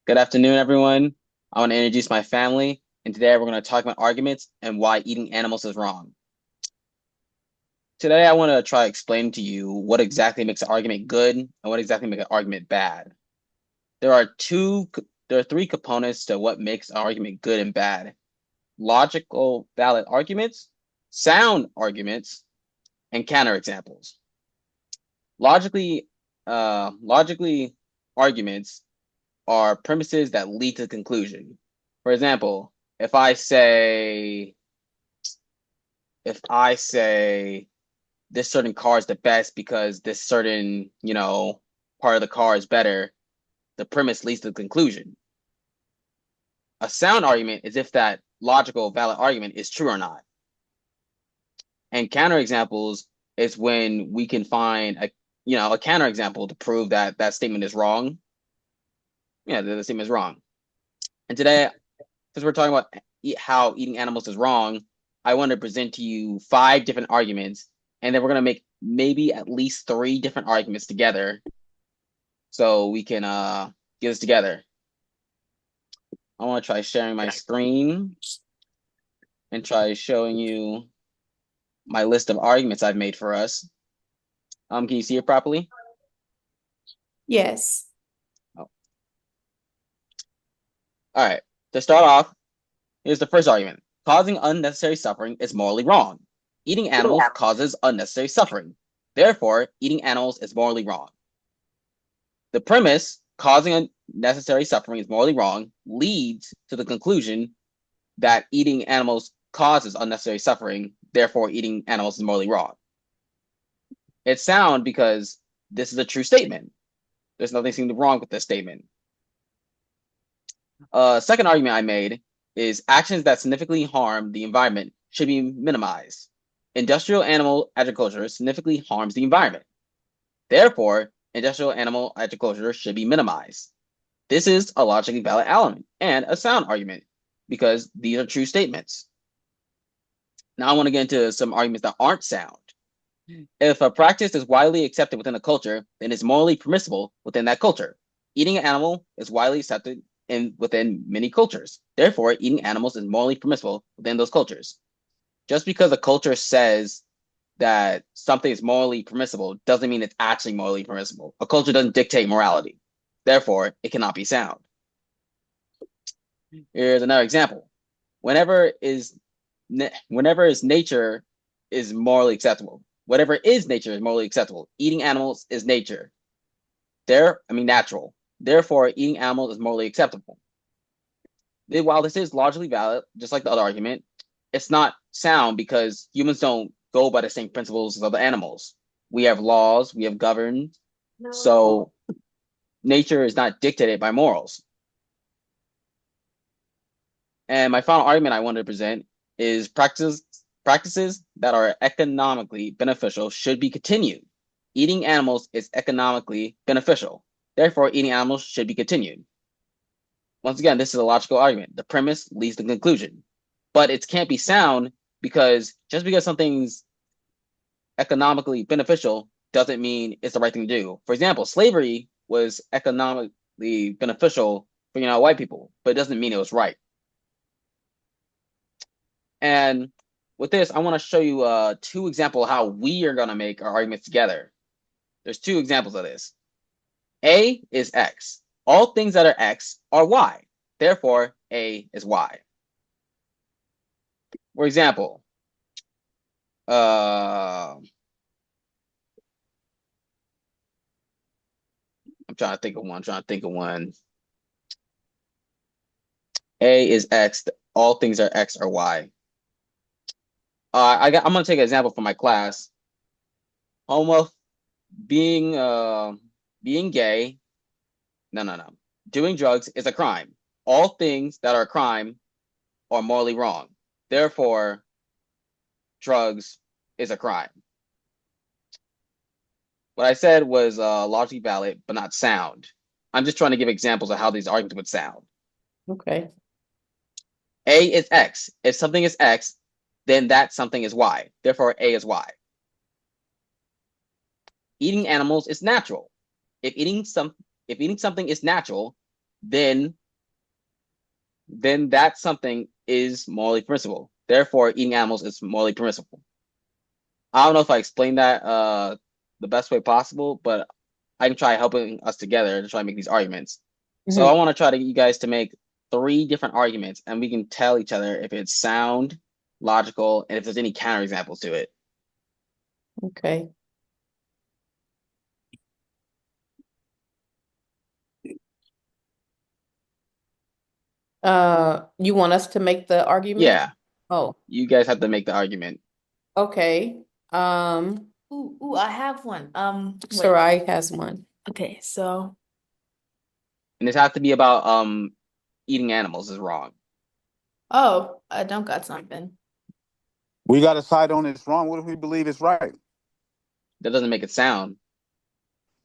Good afternoon, everyone. I want to introduce my family, and today we're going to talk about arguments and why eating animals is wrong. Today, I want to try explaining to you what exactly makes an argument good and what exactly makes an argument bad. There are three components to what makes an argument good and bad: logical, valid arguments, sound arguments, and counterexamples. Logically, logically arguments are premises that lead to conclusion. For example, if I say this certain car is the best because this certain, part of the car is better, the premise leads to the conclusion. A sound argument is if that logical, valid argument is true or not. And counterexamples is when we can find a counterexample to prove that that statement is wrong. Yeah, the statement is wrong. And today, since we're talking about how eating animals is wrong, I want to present to you 5 different arguments, and then we're going to make maybe at least 3 different arguments together so we can get this together. I want to try sharing my screen and try showing you my list of arguments I've made for us. Can you see it properly? Yes. Oh. All right. To start off, here's the first argument. Causing unnecessary suffering is morally wrong. Eating animals causes unnecessary suffering. Therefore, eating animals is morally wrong. The premise, causing unnecessary suffering is morally wrong, leads to the conclusion that eating animals causes unnecessary suffering. Therefore, eating animals is morally wrong. It's sound because this is a true statement. There's nothing seeming wrong with this statement. Second argument I made is actions that significantly harm the environment should be minimized. Industrial animal agriculture significantly harms the environment. Therefore, industrial animal agriculture should be minimized. This is a logically valid element and a sound argument because these are true statements. Now I want to get into some arguments that aren't sound. If a practice is widely accepted within a culture, then it's morally permissible within that culture. Eating an animal is widely accepted within many cultures. Therefore, eating animals is morally permissible within those cultures. Just because a culture says that something is morally permissible doesn't mean it's actually morally permissible. A culture doesn't dictate morality. Therefore, it cannot be sound. Here's another example. Whenever is whenever is nature is morally acceptable. Whatever is nature is morally acceptable. Eating animals is nature. Natural. Therefore, eating animals is morally acceptable. While this is logically valid, just like the other argument, it's not sound because humans don't go by the same principles as other animals. We have laws, we have governed, so nature is not dictated by morals. And my final argument I wanted to present is practices that are economically beneficial should be continued. Eating animals is economically beneficial. Therefore, eating animals should be continued. Once again, this is a logical argument. The premise leads to the conclusion. But it can't be sound because just because something's economically beneficial doesn't mean it's the right thing to do. For example, slavery was economically beneficial for white people, but it doesn't mean it was right. And with this, I want to show you 2 examples how we are going to make our arguments together. There's 2 examples of this. A is X. All things that are X are Y. Therefore, A is Y. For example, I'm trying to think of one. A is X. All things are X or Y. I'm going to take an example from my class. Homo being being gay. No. Doing drugs is a crime. All things that are a crime are morally wrong. Therefore, drugs is a crime. What I said was logically valid, but not sound. I'm just trying to give examples of how these arguments would sound. Okay. A is X. If something is X, then that something is Y. Therefore, A is Y. Eating animals is natural. If eating something is natural, then that something is morally permissible. Therefore, eating animals is morally permissible. I don't know if I explained that the best way possible, but I can try helping us together to try to make these arguments. So I Mhm. want to try to get you guys to make three different arguments, and we can tell each other if it's sound, logical, and if there's any counterexamples to it. Okay. You want us to make the argument? Yeah, Oh, you guys have to make the argument. okay. Ooh, I have one. Wait. Sarai has one. Okay, so And this has to be about eating animals is wrong. I don't got something. We got to side on it's wrong. What if we believe it's right? That doesn't make it sound.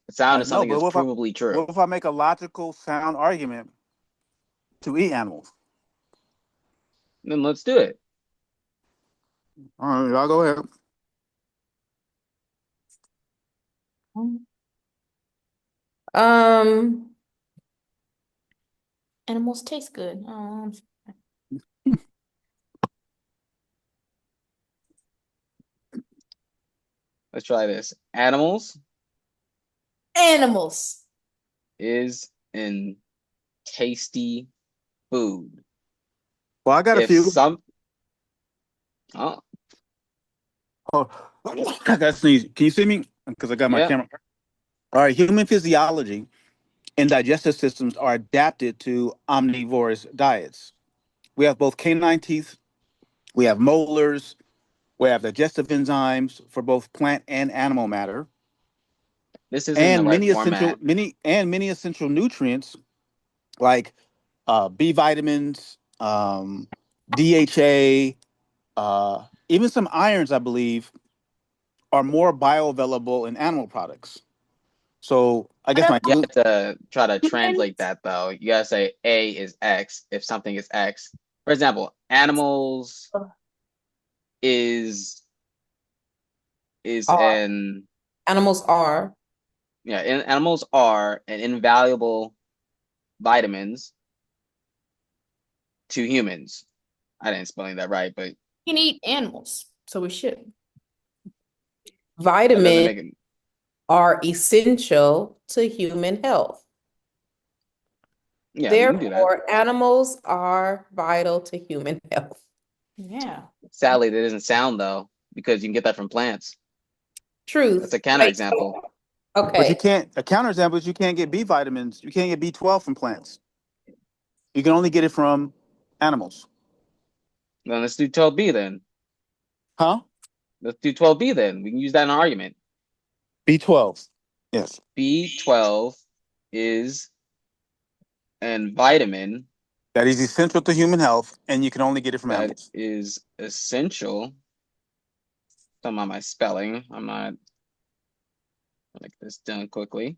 The sound I is know, something but that's provably true. what if I make a logical, sound argument to eat animals? Then let's do it. All right, y'all go ahead. Um, Animals taste good. Let's try this. Animals Animals. is in tasty food. Well, I got a If few. some, oh, Oh, I got to sneeze. Can you see me? Because I got my yeah, camera. All right, human physiology and digestive systems are adapted to omnivorous diets. We have both canine teeth, we have molars, we have digestive enzymes for both plant and animal matter, this isn't the and right format. many essential nutrients like B vitamins, DHA, even some irons, I believe, are more bioavailable in animal products. So I What guess are my You clue. have to try to translate humans? that though. You gotta say A is X if something is X. For example, animals is are an animals are animals are an invaluable vitamins to humans. I didn't spell that right, but We can eat animals, so we should. that doesn't vitamins make it. are essential to human health. Yeah, we can do that. Therefore, animals are vital to human health. Yeah. Sadly, that doesn't sound though, because you can get that from plants. That's Truth. a Wait, counterexample. But you okay. can't. A counterexample is you can't get B vitamins. You can't get B12 from plants. You can only get it from animals. Then let's do 12B then. Huh? Let's do 12B then. We can use that in an argument. B12. Yes. B12 is an vitamin That is essential to human health, and you can only get it from that animals. is essential. Some of my spelling, I'm not gonna get this done quickly.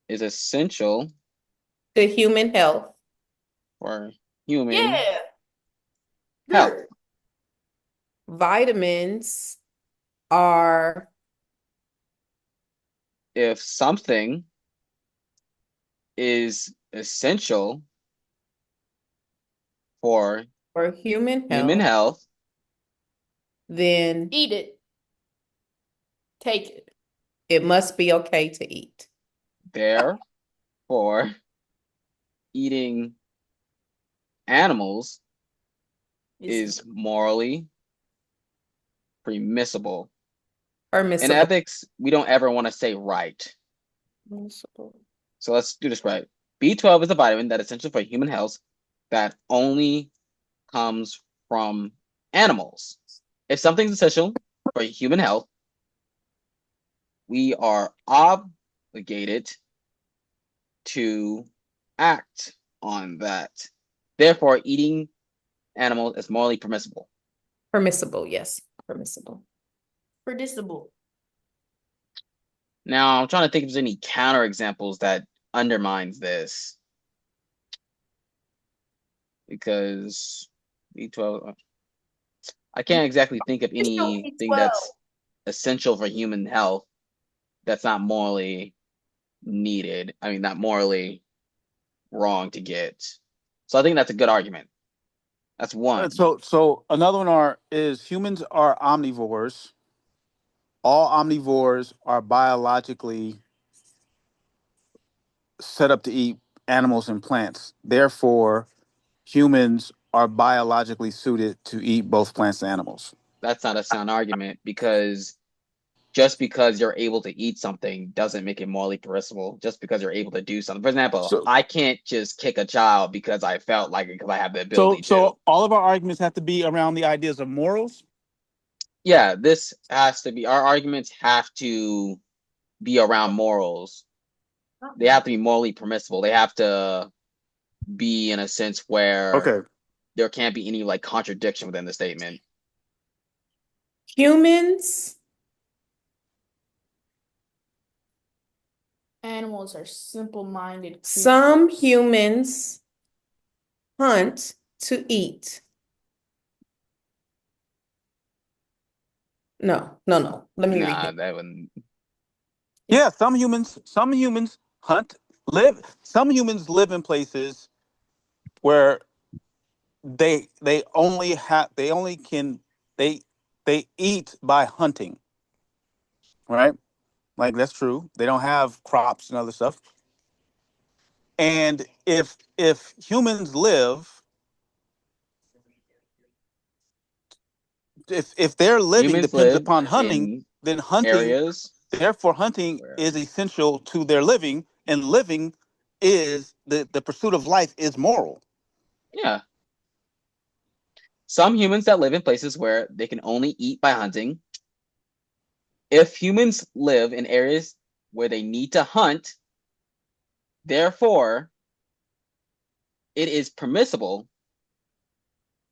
Is essential To human health. for human Yeah. health. Good. Vitamins are If something is essential for for human human health, health, then Eat it. Take it. it must be okay to eat. therefore eating animals It's is morally permissible. In Permissible. ethics, we don't ever want to say right. Permissible. So let's do this right. B12 is a vitamin that is essential for human health that only comes from animals. If something's essential for human health, we are obligated to act on that. Therefore, eating animals is morally permissible. Permissible, yes. Permissible. predictable. Now, I'm trying to think if there's any counterexamples that undermines this because B12. I can't exactly think of It's no anything that's B12. essential for human health that's not morally needed. I mean, not morally. wrong to get. So I think that's a good argument. That's one. So another one is humans are omnivores. All omnivores are biologically set up to eat animals and plants. Therefore, humans are biologically suited to eat both plants and animals. That's not a sound argument because just because you're able to eat something doesn't make it morally permissible. Just because you're able to do something. For example, So, I can't just kick a child because I felt like it because I have the so, ability to. so all of our arguments have to be around the ideas of morals. Yeah, this has to be, our arguments have to be around morals. They have to be morally permissible. They have to be in a sense where Okay. there can't be any like contradiction within the statement. Humans, Animals are simple-minded creatures. some humans hunt to eat. No. Let me read Nah, it. that wouldn't. Yeah, some humans hunt, live. Some humans live in places where they only can they eat by hunting, right? Like that's true. They don't have crops and other stuff. And if humans live, if their living Humans depends live upon hunting, in then hunting, areas therefore hunting where, is essential to their living, and living is the pursuit of life is moral. yeah, some humans that live in places where they can only eat by hunting. If humans live in areas where they need to hunt, therefore, it is permissible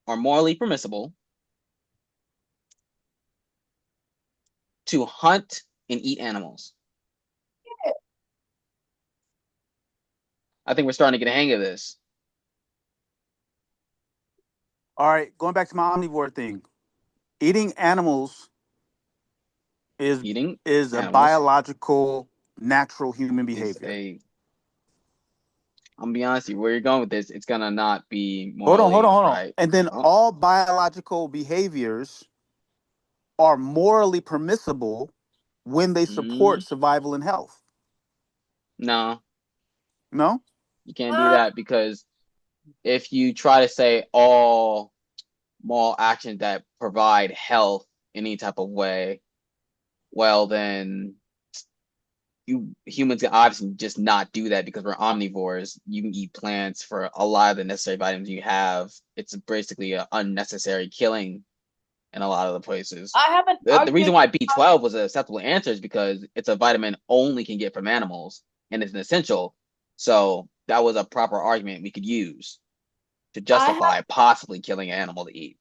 or morally permissible to hunt and eat animals. I think we're starting to get a hang of this. All right, going back to my omnivore thing, eating animals is Eating is a animals biological, natural human is behavior. I'm gonna be honest with you, where you're going with this, it's gonna not be Hold on, hold on, morally hold on. right. And then Oh, all biological behaviors are morally permissible when they support survival and health. no, No? you can't do that because if you try to say all moral actions that provide health any type of way, well then humans can obviously just not do that because we're omnivores. You can eat plants for a lot of the necessary vitamins you have. It's basically an unnecessary killing in a lot of the places. I have an The reason argument. why B12 was an acceptable answer is because it's a vitamin only can get from animals and it's an essential. So that was a proper argument we could use to I have justify possibly killing an animal to eat.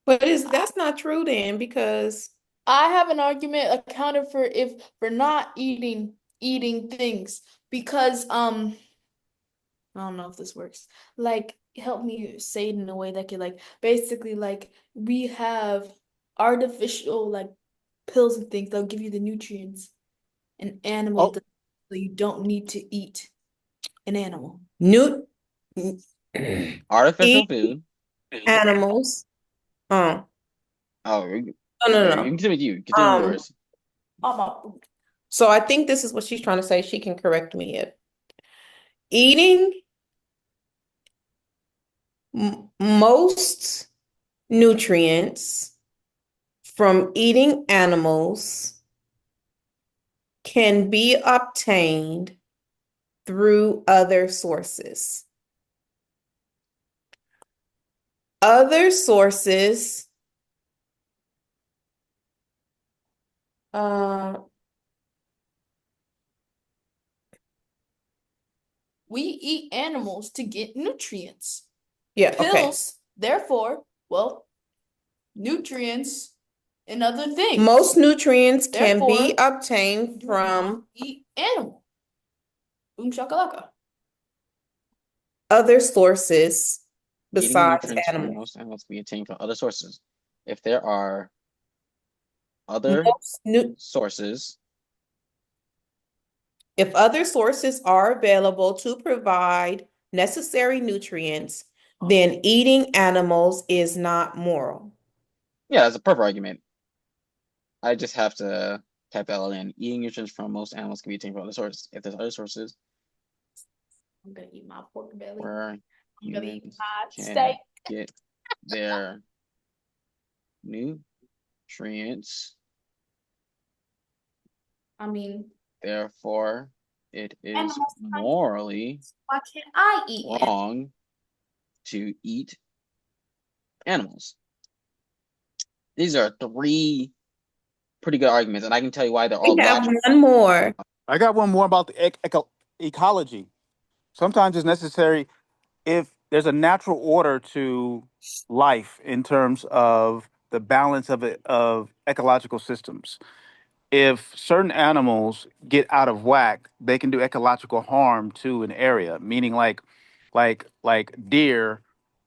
But that's not true then because I have an argument accounted for not eating things because I don't know if this works. Like, help me say it in a way that could like basically like we have artificial like pills and things that'll give you the nutrients. An animal Oh, does, so you don't need to eat an animal. Newt Artificial eat food. animals. Oh, Oh, no. you can continue with you. Continue with Um, yours. Mama. so I think this is what she's trying to say. She can correct me if eating most nutrients from eating animals can be obtained through other sources. Other sources uh We eat animals to get nutrients. yeah, okay. Pills, therefore, well, nutrients and other things. Most nutrients can be Therefore, obtained do not from eat animal. Boom shakalaka. other sources Eating besides nutrients from animals. most animals can be obtained from other sources. If there are other Most nu sources If other sources are available to provide necessary nutrients, then eating animals is not moral. Yeah, that's a perfect argument. I just have to type L in. Eating nutrients from most animals can be obtained from other sources. If there's other sources I'm gonna eat my pork belly. where I'm gonna eat humans my can steak. get their nutrients, I mean, therefore it is animals can't. morally Why can't I eat it? wrong to eat animals. These are three pretty good arguments, and I can tell you why they're all We have logical. one more. I got one more about the ecology. Sometimes it's necessary if there's a natural order to life in terms of the balance of ecological systems. If certain animals get out of whack, they can do ecological harm to an area, meaning like deer,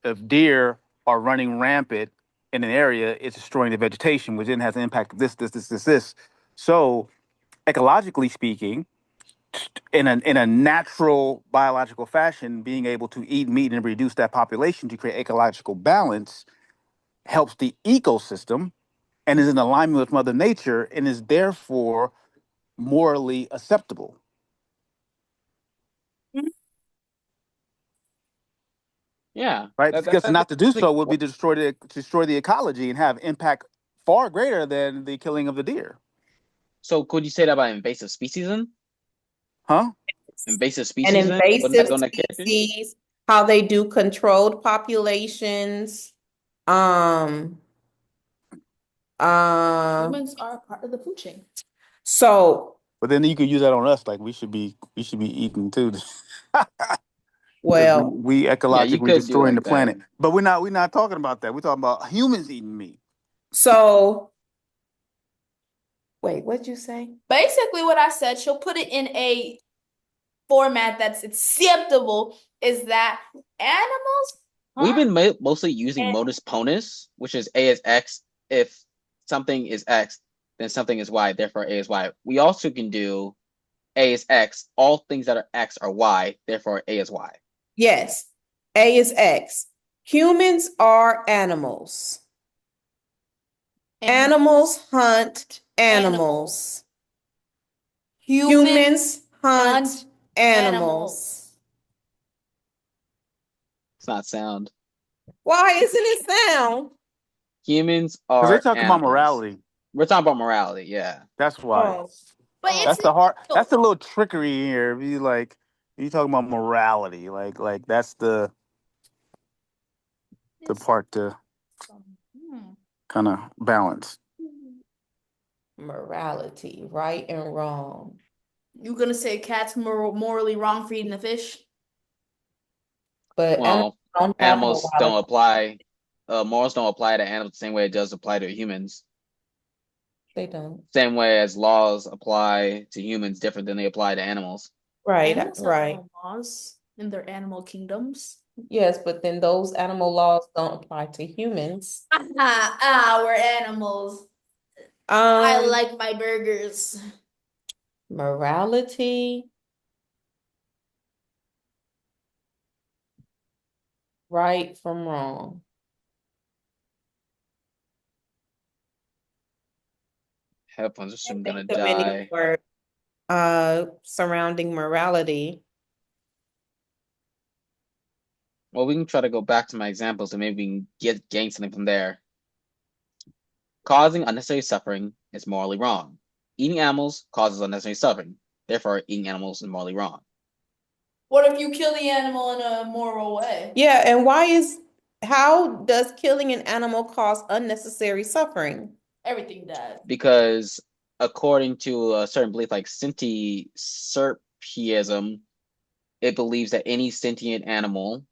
if deer are running rampant in an area, it's destroying the vegetation, which then has an impact of this. So ecologically speaking, in a natural biological fashion, being able to eat meat and reduce that population to create ecological balance helps the ecosystem and is in alignment with Mother Nature and is therefore morally acceptable. Yeah, Right? Because not to do that's so would be to destroy the ecology and have impact far greater than the killing of the deer. so could you say that about invasive species then? Huh? Invasive An species then? Wouldn't that invasive go in that character? species, how they do controlled populations. Um, um, Humans are part of the food chain. so, But then you could use that on us, like we should be eating too. Because well, we Yeah, you ecologically could do it destroying the like that. planet. But we're not talking about that. We're talking about humans eating meat. so, wait, what'd you say? Basically, what I said, she'll put it in a format that's acceptable, is that animals, We've huh? been mostly using modus ponens, which is A is X. If something is X, then something is Y, therefore A is Y. We also can do A is X. All things that are X are Y, therefore A is Y. Yes, A is X. Humans are animals. And Animals hunt animals. animals. Humans Humans hunt hunt animals. animals. It's not sound. Why isn't it sound? Humans Because they're are talking about animals. morality. We're talking about morality, yeah. That's why. Oh, But oh. it's That's the hard. not. That's the little trickery here. Be like, you talking about morality, like that's the It's part to hmm. kind of balance. Morality, right and wrong. You gonna say cat's morally wrong for eating a fish? But animals Well, don't have animals don't morality. apply. Morals don't apply to animals the same way it does apply to humans. They don't. Same way as laws apply to humans different than they apply to animals. Right, Animals have right. no laws in their animal kingdoms. Yes, but then those animal laws don't apply to humans. We're animals. I Um, like my burgers. morality, right from wrong. Headphones are Can't soon gonna think of any die. more surrounding morality. Well, we can try to go back to my examples and maybe we can gain something from there. Causing unnecessary suffering is morally wrong. Eating animals causes unnecessary suffering. Therefore, eating animals is morally wrong. What if you kill the animal in a moral way? Yeah, and how does killing an animal cause unnecessary suffering? Everything does. Because according to a certain belief like Serpism, it believes that any sentient animal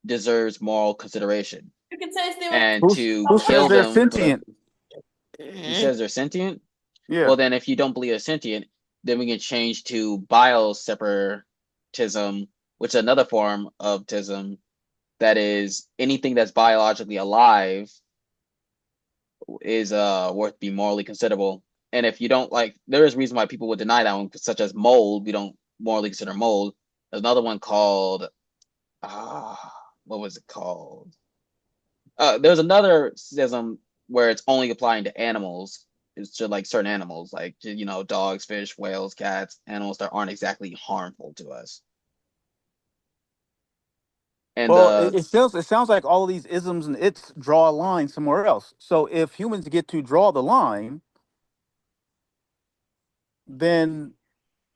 deserves moral consideration. You can say they were. And Who's, to who says kill they're them for sentient? he says they're sentient. Yeah. Well, then if you don't believe they're sentient, then we can change to bioseparatism, which is another form of tism. That is, anything that's biologically alive is worth being morally considerable. And if you don't like, there is reason why people would deny that one, such as mold. We don't morally consider mold. There's another one called, what was it called? There's another schism where it's only applying to animals. It's to like certain animals, like dogs, fish, whales, cats, animals that aren't exactly harmful to us. And Well, it sounds like all of these isms and its draw a line somewhere else. So if humans get to draw the line, then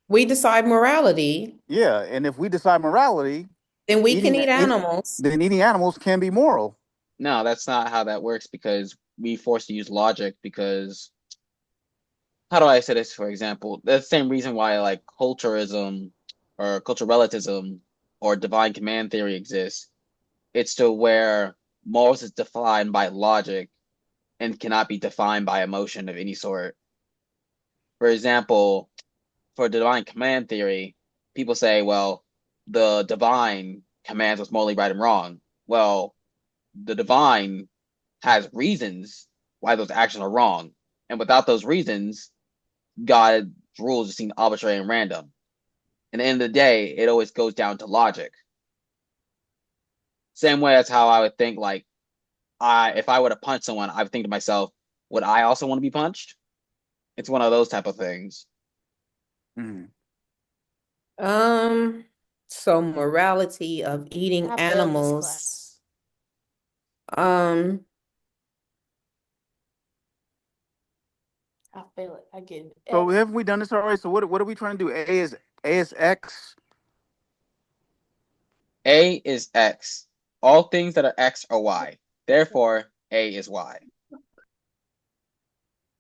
We decide morality, yeah, and if we decide morality, then we can eating eat eat, animals. then eating animals can be moral. no, that's not how that works because we forced to use logic because how do I say this, for example? That's the same reason why like culturism or cultural relativism or divine command theory exists. It's to where morals is defined by logic and cannot be defined by emotion of any sort. For example, for divine command theory, people say, well, the divine commands what's morally right and wrong. Well, the divine has reasons why those actions are wrong. And without those reasons, God's rules just seem arbitrary and random. And at the end of the day, it always goes down to logic. Same way as how I would think like if I were to punch someone, I would think to myself, would I also want to be punched? It's one of those type of things. Mhm. Um, so morality of eating I failed this animals. class. Um, I fail it. I get an So F. haven't we done this already? So what are we trying to do? A is X. A is X. All things that are X are Y. Therefore, A is Y.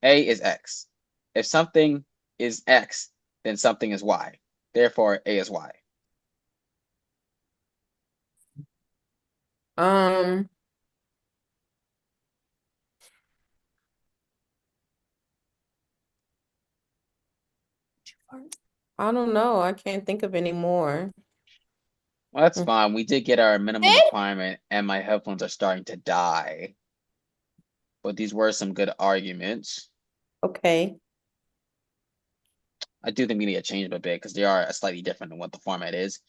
A is X. If something is X, then something is Y. Therefore, A is Y. um, I don't know. I can't think of any more. Well, that's Mm, fine. We did get our minimum requirement, and my headphones are starting to die. But these were some good arguments. Okay. I do think we need to change them a bit because they are slightly different than what the format is.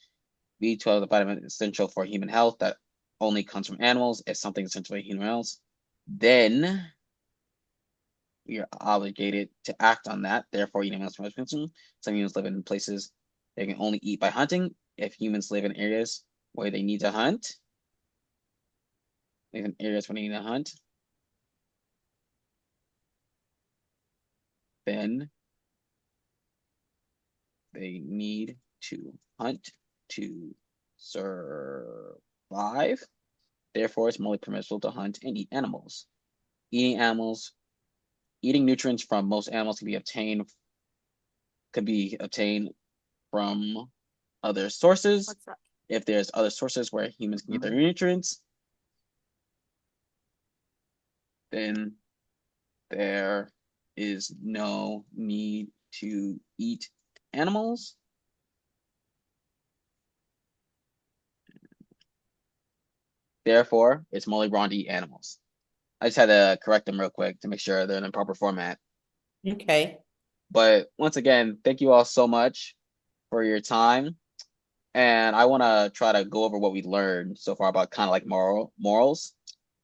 B12, the vitamin is essential for human health that only comes from animals. If something is essential for human health, then we are obligated to act on that. Therefore, eating animals from consumption. Some humans live in places they can only eat by hunting. If humans live in areas where they need to hunt, live in areas where they need to hunt, then they need to hunt to survive. Therefore, it's morally permissible to hunt and eat animals. Eating animals, eating nutrients from most animals can be obtained from other sources. What's that? If there's other sources where humans can get their nutrients, then there is no need to eat animals. Therefore, it's morally wrong to eat animals. I just had to correct them real quick to make sure they're in the proper format. Okay. But once again, thank you all so much for your time. And I want to try to go over what we learned so far about kind of like morals.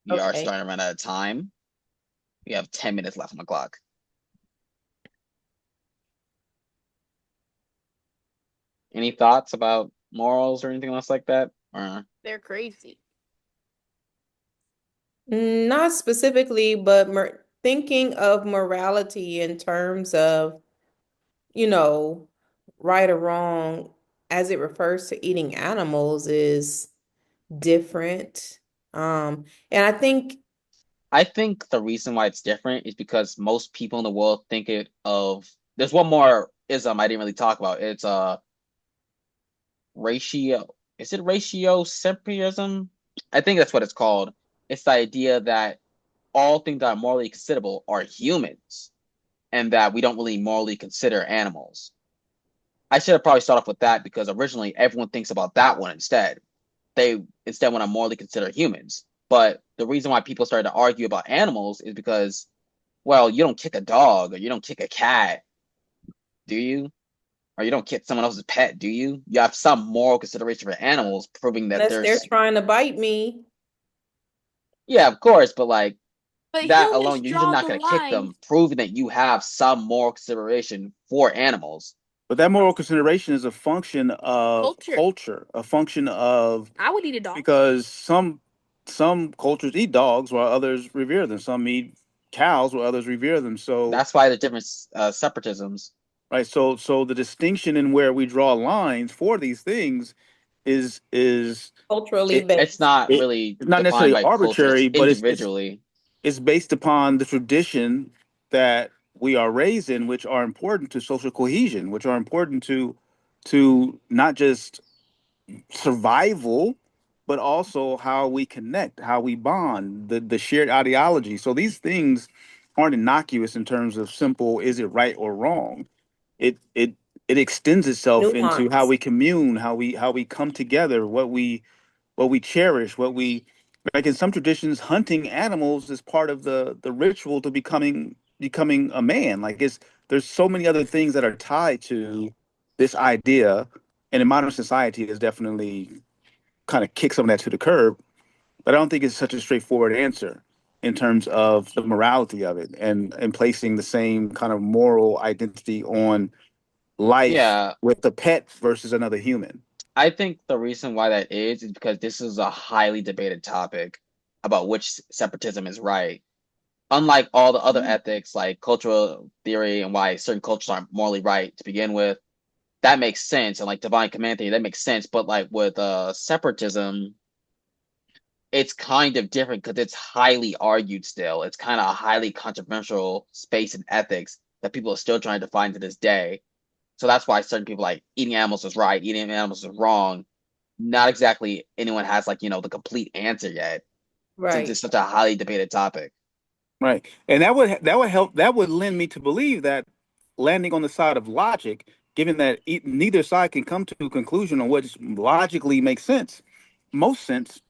We are Okay. starting to run out of time. We have 10 minutes left on the clock. Any thoughts about morals or anything else like that? Or They're crazy. Not specifically, but thinking of morality in terms of, you know, right or wrong as it refers to eating animals is different. And I think the reason why it's different is because most people in the world think it of there's one more ism I didn't really talk about. It's ratio. Is it ratiocentrism? I think that's what it's called. It's the idea that all things that are morally considerable are humans and that we don't really morally consider animals. I should have probably started off with that because originally everyone thinks about that one instead. They instead want to morally consider humans. But the reason why people started to argue about animals is because Well, you don't kick a dog or you don't kick a cat, do you? Or you don't kick someone else's pet, do you? You have some moral consideration for animals, proving that Unless they're there's, trying to bite me. yeah, of course, but like But that humans alone, you're just draw not the going to kick line. them, proving that you have some moral consideration for animals. But that moral consideration is a function of Culture. culture, a function of I would eat a dog. because some cultures eat dogs while others revere them. Some eat cows while others revere them. So That's why the different separatisms. right, so the distinction in where we draw lines for these things is Culturally it, It's based. not it really it's not defined necessarily by culture, it's arbitrary, but individually. it's based upon the tradition that we are raised in, which are important to social cohesion, which are important to not just survival, but also how we connect, how we bond, the shared ideology. So these things aren't innocuous in terms of simple is it right or wrong. It extends itself into how Nuance. we commune, how we come together, what we cherish, what we like in some traditions, hunting animals is part of the ritual to becoming a man. Like it's there's so many other things that are tied to this idea, and in modern society, it's definitely kind of kick some of that to the curb. But I don't think it's such a straightforward answer in terms of the morality of it and placing the same kind of moral identity on life Yeah, with a pet versus another human. I think the reason why that is because this is a highly debated topic about which separatism is right. Unlike all the other ethics like cultural theory and why certain cultures aren't morally right to begin with, that makes sense. And like divine command theory, that makes sense. But like with separatism, it's kind of different because it's highly argued still. It's kind of a highly controversial space in ethics that people are still trying to find to this day. So that's why certain people like eating animals is right, eating animals is wrong. Not exactly anyone has like, the complete answer yet, since Right. it's such a highly debated topic. Right. And that would help that would lend me to believe that landing on the side of logic, given that neither side can come to a conclusion on what logically makes sense, most sense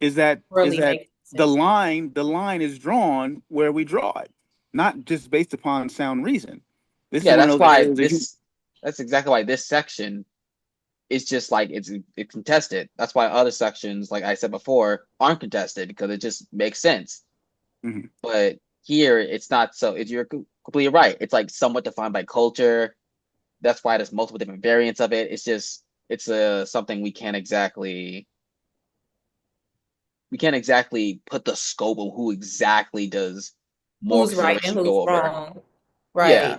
is Really that makes the sense. line is drawn where we draw it, not just based upon sound reason. This is Yeah, one of that's those why areas that that's exactly why this section is just like it's contested. That's why other sections, like I said before, aren't contested because it just makes sense. Mhm. But here it's not so you're completely right. It's like somewhat defined by culture. That's why there's multiple different variants of it. It's just it's something we can't exactly put the scope of who exactly does more Who's right and consideration who's go over. wrong. Yeah. Right.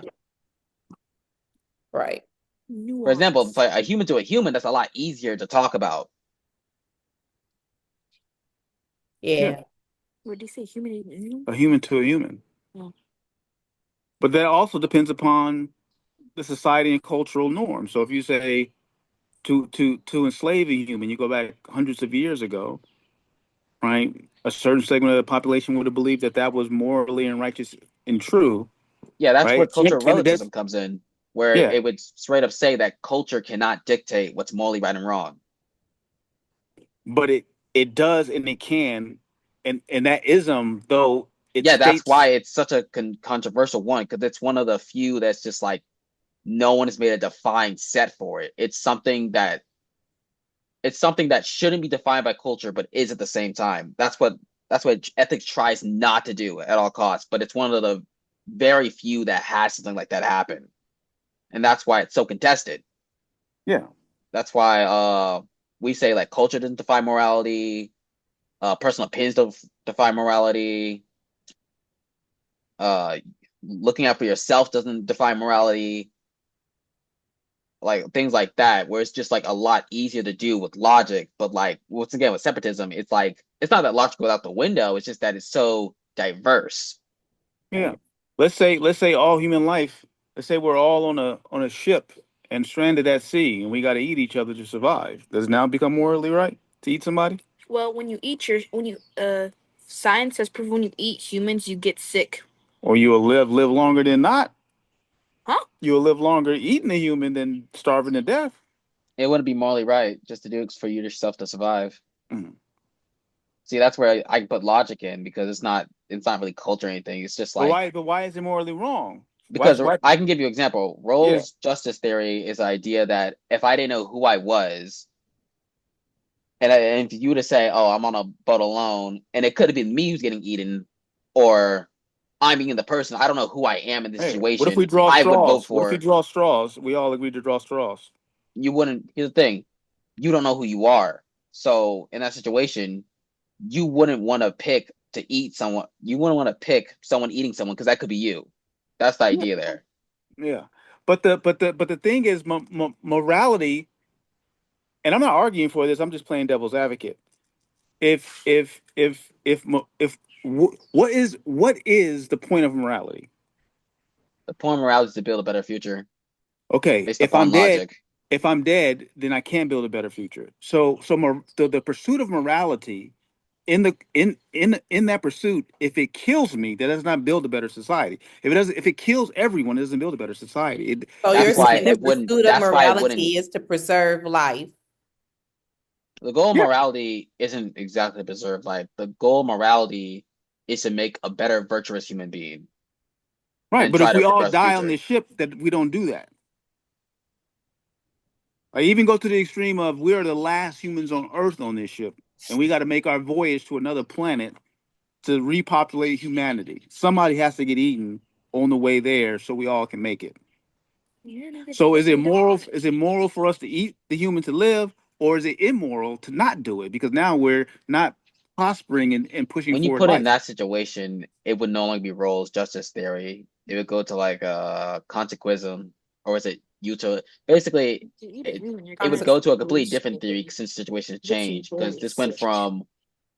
Right. For example, if Nuance. a human to a human, that's a lot easier to talk about. Yeah, Yeah. What do you say? Human? a human to a human. Yeah. But that also depends upon the society and cultural norm. So if you say to enslave a human, you go back hundreds of years ago, right? A certain segment of the population would have believed that that was morally and righteous and true, Yeah, that's where right? cultural And that's relativism comes in, where yeah, it would straight up say that culture cannot dictate what's morally right and wrong. but it does and it can, and that ism though it Yeah, that's states why it's such a controversial one because it's one of the few that's just like no one has made a defined set for it. It's something that shouldn't be defined by culture, but is at the same time. That's what ethics tries not to do at all costs. But it's one of the very few that has something like that happen, and that's why it's so contested. yeah, That's why we say like culture doesn't define morality, personal opinions don't define morality, uh, looking out for yourself doesn't define morality, like things like that, where it's just like a lot easier to do with logic. But like once again with separatism, it's like it's not that logic goes out the window. It's just that it's so diverse. yeah. Let's say all human life. Let's say we're all on a ship and stranded at sea, and we got to eat each other to survive. Does it now become morally right to eat somebody? Well, when you science has proven when you eat humans, you get sick. Or you will live longer than not. Huh? You'll live longer eating a human than starving to death. It wouldn't be morally right just to do it for you yourself to survive. Mhm. See, that's where I can put logic in because it's not really culture or anything. It's just But like why is it morally wrong? because Why? I can give you an example. Yeah. Roll's justice theory is the idea that if I didn't know who I was, and for you to say, "Oh, I'm on a boat alone," and it could have been me who's getting eaten, or I'm being the person, I don't know who I am in this Hey, what if situation. we draw I would vote straws? What if we for draw straws? We all agree to draw straws. you. Wouldn't. Here's the thing: you don't know who you are. So in that situation, you wouldn't want to pick to eat someone. You wouldn't want to pick someone eating someone because that could be you. That's the Yeah. idea there. Yeah. But the thing is, morality, and I'm not arguing for this. I'm just playing devil's advocate. If what is the point of morality? The point of morality is to build a better future Okay, based upon logic. if I'm dead, then I can't build a better future. So the pursuit of morality in that pursuit, if it kills me, that does not build a better society. If it kills everyone, it doesn't build a better society. So you're That's why saying the it wouldn't. pursuit of That's why it wouldn't. morality is to preserve life. The goal of Yeah, morality isn't exactly to preserve life. The goal of morality is to make a better, virtuous human being right. and But if try to we all progress the die on future. this ship, that we don't do that. I even go to the extreme of we are the last humans on Earth on this ship, and we got to make our voyage to another planet to repopulate humanity. Somebody has to get eaten on the way there, so we all can make it. So is it moral? Is it moral for us to eat the human to live, or is it immoral to not do it? Because now we're not prospering and pushing When you forward put it in life. that situation, it would no longer be Rawls' justice theory. It would go to like consequism, or is it util? Basically, it would go to a completely different theory since the situation has changed. Because this went from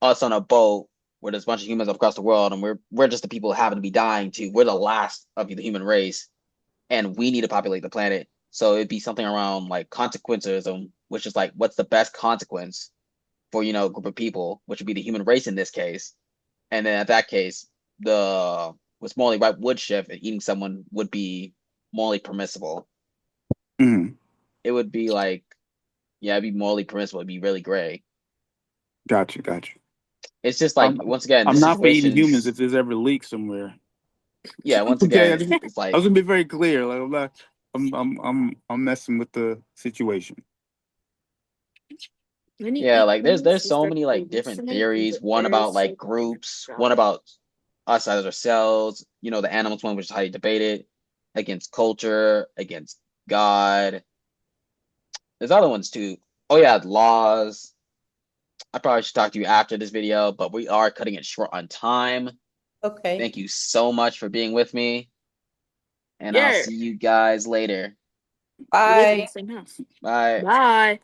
us on a boat where there's a bunch of humans across the world, and we're just the people who happen to be dying, to we're the last of the human race, and we need to populate the planet. So it'd be something around like consequentialism, which is like what's the best consequence for a group of people, which would be the human race in this case. And then at that case, the what's morally right would shift, and eating someone would be morally permissible. Mhm. It would be like, yeah, it'd be morally permissible. It'd be really gray. Gotcha, gotcha. It's just like I'm once again, I'm this not for eating humans situation's if there's ever leaks somewhere. yeah. Once Okay, again, it's I like was gonna be very clear. Like I'm not, I'm messing with the situation. yeah, like there's so many like different theories. One about like groups, one about us as ourselves. The animals one, which is how you debate it against culture, against God. There's other ones too. Oh yeah, laws. I probably should talk to you after this video, but we are cutting it short on time. Okay. Thank you so much for being with me, and I'll Yeah. see you guys later. We live in the Bye. same house. Bye. Bye.